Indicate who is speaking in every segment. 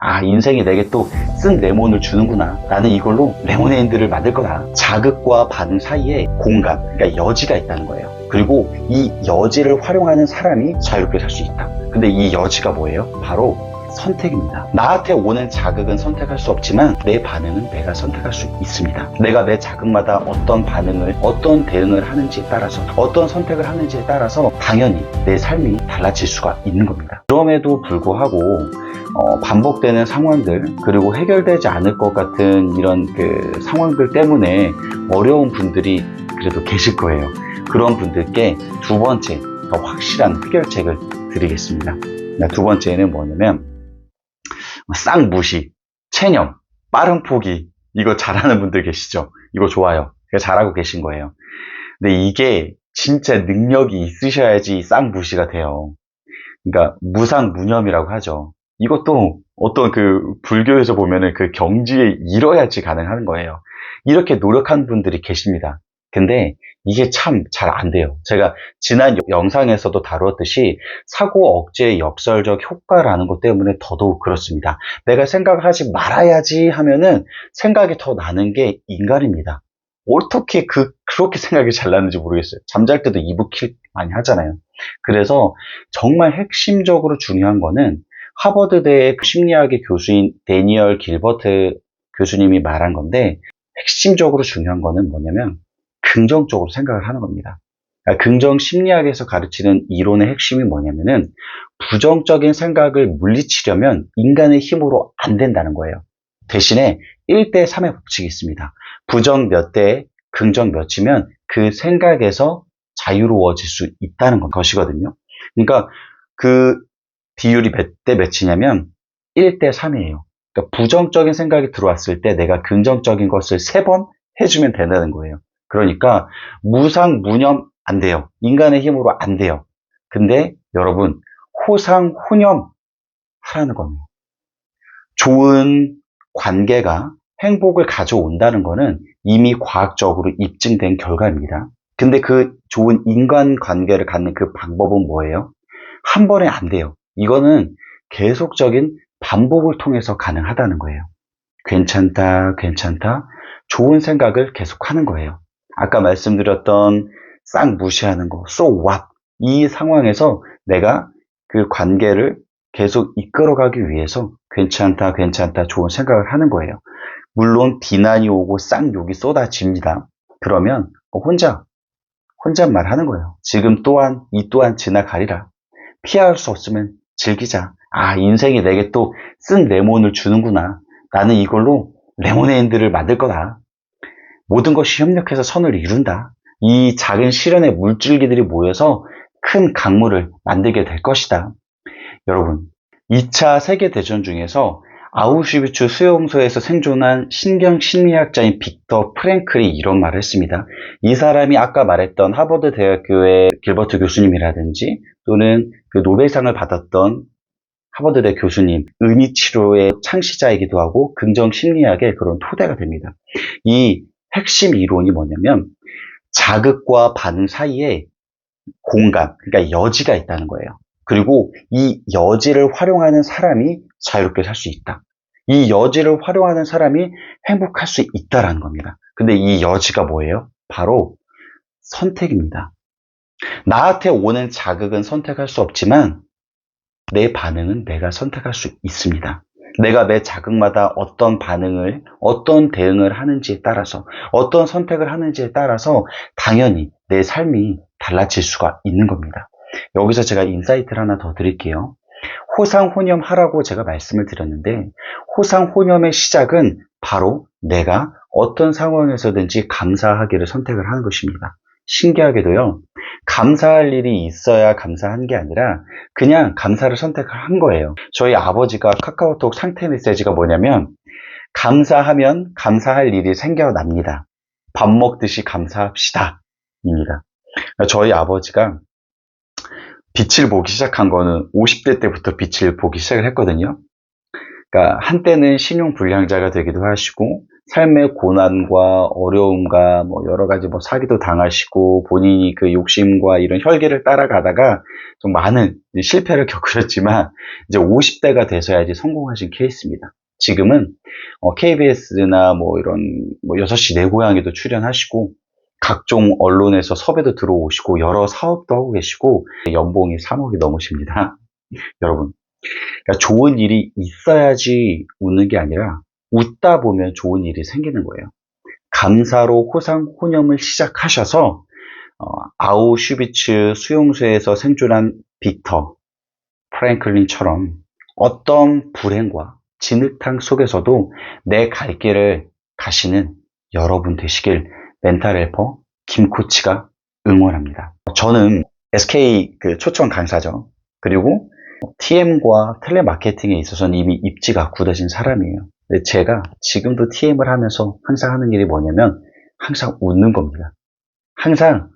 Speaker 1: 아, 인생이 내게 또 쓴 레몬을 주는구나. 나는 이걸로 레모네이드를 만들 거다. 자극과 반응 사이에 공간, 그러니까 여지가 있다는 거예요. 그리고 이 여지를 활용하는 사람이 자유롭게 살 수 있다. 근데 이 여지가 뭐예요? 바로 선택입니다. 나한테 오는 자극은 선택할 수 없지만 내 반응은 내가 선택할 수 있습니다. 내가 내 자극마다 어떤 반응을, 어떤 대응을 하는지에 따라서, 어떤 선택을 하는지에 따라서 당연히 내 삶이 달라질 수가 있는 겁니다. 그럼에도 불구하고 반복되는 상황들, 그리고 해결되지 않을 것 같은 이런 상황들 때문에 어려운 분들이 그래도 계실 거예요. 그런 분들께 두 번째, 더 확실한 해결책을 드리겠습니다. 두 번째는 뭐냐면 쌍무시, 체념, 빠른 포기, 이거 잘하는 분들 계시죠? 이거 좋아요. 잘하고 계신 거예요. 근데 이게 진짜 능력이 있으셔야지 쌍무시가 돼요. 그러니까 무상무념이라고 하죠. 이것도 어떤 불교에서 보면은 경지에 이뤄야지 가능한 거예요. 이렇게 노력하는 분들이 계십니다. 근데 이게 참 잘 안 돼요. 제가 지난 영상에서도 다루었듯이 사고 억제의 역설적 효과라는 것 때문에 더더욱 그렇습니다. 내가 생각하지 말아야지 하면은 생각이 더 나는 게 인간입니다. 어떻게 그렇게 생각이 잘 나는지 모르겠어요. 잠잘 때도 이북킬 많이 하잖아요. 그래서 정말 핵심적으로 중요한 거는 하버드대의 심리학의 교수인 데니얼 길버트 교수님이 말한 건데, 핵심적으로 중요한 거는 뭐냐면 긍정적으로 생각을 하는 겁니다. 그러니까 긍정 심리학에서 가르치는 이론의 핵심이 뭐냐면은 부정적인 생각을 물리치려면 인간의 힘으로 안 된다는 거예요. 대신에 1대 3의 법칙이 있습니다. 부정 몇 대 긍정 몇이면 그 생각에서 자유로워질 수 있다는 것이거든요. 그러니까 그 비율이 몇 대 몇이냐면 1대 3이에요. 그러니까 부정적인 생각이 들어왔을 때 내가 긍정적인 것을 3번 해주면 된다는 거예요. 그러니까 무상무념 안 돼요. 인간의 힘으로 안 돼요. 근데 여러분 호상호념 하라는 겁니다. 좋은 관계가 행복을 가져온다는 거는 이미 과학적으로 입증된 결과입니다. 근데 그 좋은 인간관계를 갖는 그 방법은 뭐예요? 한 번에 안 돼요. 이거는 계속적인 반복을 통해서 가능하다는 거예요. 괜찮다, 괜찮다. 좋은 생각을 계속 하는 거예요. 아까 말씀드렸던 싹 무시하는 거, so what? 이 상황에서 내가 그 관계를 계속 이끌어가기 위해서 괜찮다, 괜찮다, 좋은 생각을 하는 거예요. 물론 비난이 오고 쌍욕이 쏟아집니다. 그러면 혼잣말 하는 거예요. 지금 또한, 이 또한 지나가리라. 피할 수 없으면 즐기자. 아, 인생이 내게 또 쓴 레몬을 주는구나. 나는 이걸로 레모네이드를 만들 거다. 모든 것이 협력해서 선을 이룬다. 이 작은 실현의 물줄기들이 모여서 큰 강물을 만들게 될 것이다. 여러분, 2차 세계대전 중에서 아우슈비츠 수용소에서 생존한 신경심리학자인 빅터 프랭클이 이런 말을 했습니다. 이 사람이 아까 말했던 하버드 대학교의 길버트 교수님이라든지 또는 그 노벨상을 받았던 하버드대 교수님, 의미치료의 창시자이기도 하고 긍정심리학의 그런 토대가 됩니다. 이 핵심 이론이 뭐냐면 자극과 반응 사이에 공간, 그러니까 여지가 있다는 거예요. 그리고 이 여지를 활용하는 사람이 자유롭게 살 수 있다. 이 여지를 활용하는 사람이 행복할 수 있다라는 겁니다. 근데 이 여지가 뭐예요? 바로 선택입니다. 나한테 오는 자극은 선택할 수 없지만 내 반응은 내가 선택할 수 있습니다. 내가 매 자극마다 어떤 반응을, 어떤 대응을 하는지에 따라서, 어떤 선택을 하는지에 따라서 당연히 내 삶이 달라질 수가 있는 겁니다. 여기서 제가 인사이트를 하나 더 드릴게요. 호상호념 하라고 제가 말씀을 드렸는데 호상호념의 시작은 바로 내가 어떤 상황에서든지 감사하기를 선택을 하는 것입니다. 신기하게도요, 감사할 일이 있어야 감사한 게 아니라 그냥 감사를 선택을 한 거예요. 저희 아버지가 카카오톡 상태 메시지가 뭐냐면 감사하면 감사할 일이 생겨납니다. 밥 먹듯이 감사합시다 입니다. 저희 아버지가 빛을 보기 시작한 거는 50대 때부터 빛을 보기 시작을 했거든요. 그러니까 한때는 신용불량자가 되기도 하시고 삶의 고난과 어려움과 뭐 여러 가지 뭐 사기도 당하시고 본인이 그 욕심과 이런 혈기를 따라가다가 좀 많은 실패를 겪으셨지만 이제 50대가 돼서야지 성공하신 케이스입니다. 지금은 KBS나 뭐 이런 뭐 6시 내 고향에도 출연하시고 각종 언론에서 섭외도 들어오시고 여러 사업도 하고 계시고 연봉이 3억이 넘으십니다. 여러분, 그러니까 좋은 일이 있어야지 웃는 게 아니라 웃다 보면 좋은 일이 생기는 거예요. 감사로 호상호념을 시작하셔서 아우슈비츠 수용소에서 생존한 빅터 프랭클린처럼 어떤 불행과 진흙탕 속에서도 내 갈 길을 가시는 여러분 되시길 멘탈 헬퍼 김 코치가 응원합니다. 저는 SK 그 초청 강사죠. 그리고 TM과 텔레마케팅에 있어서는 이미 입지가 굳어진 사람이에요. 근데 제가 지금도 TM을 하면서 항상 하는 일이 뭐냐면 항상 웃는 겁니다. 항상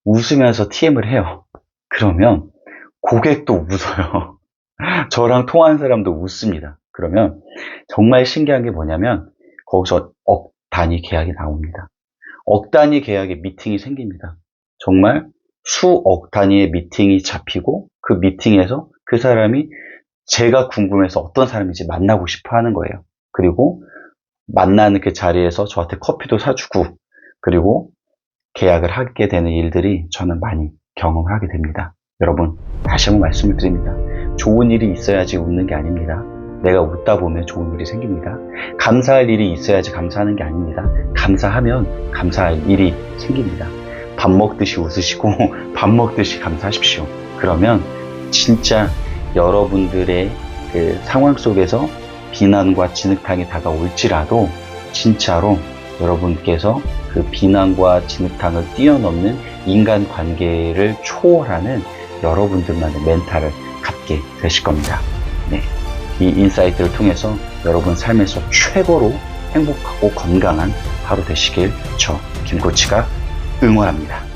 Speaker 1: 웃으면서 TM을 해요. 그러면 고객도 웃어요. 저랑 통화한 사람도 웃습니다. 그러면 정말 신기한 게 뭐냐면 거기서 억 단위 계약이 나옵니다. 억 단위 계약의 미팅이 생깁니다. 정말 수억 단위의 미팅이 잡히고 그 미팅에서 그 사람이 제가 궁금해서 어떤 사람인지 만나고 싶어 하는 거예요. 그리고 만나는 그 자리에서 저한테 커피도 사주고 그리고 계약을 하게 되는 일들이 저는 많이 경험하게 됩니다. 여러분, 다시 한번 말씀을 드립니다. 좋은 일이 있어야지 웃는 게 아닙니다. 내가 웃다 보면 좋은 일이 생깁니다. 감사할 일이 있어야지 감사하는 게 아닙니다. 감사하면 감사할 일이 생깁니다. 밥 먹듯이 웃으시고 밥 먹듯이 감사하십시오. 그러면 진짜 여러분들의 그 상황 속에서 비난과 진흙탕이 다가올지라도 진짜로 여러분께서 그 비난과 진흙탕을 뛰어넘는 인간관계를 초월하는 여러분들만의 멘탈을 갖게 되실 겁니다. 네. 이 인사이트를 통해서 여러분 삶에서 최고로 행복하고 건강한 하루 되시길 저 김코치가 응원합니다.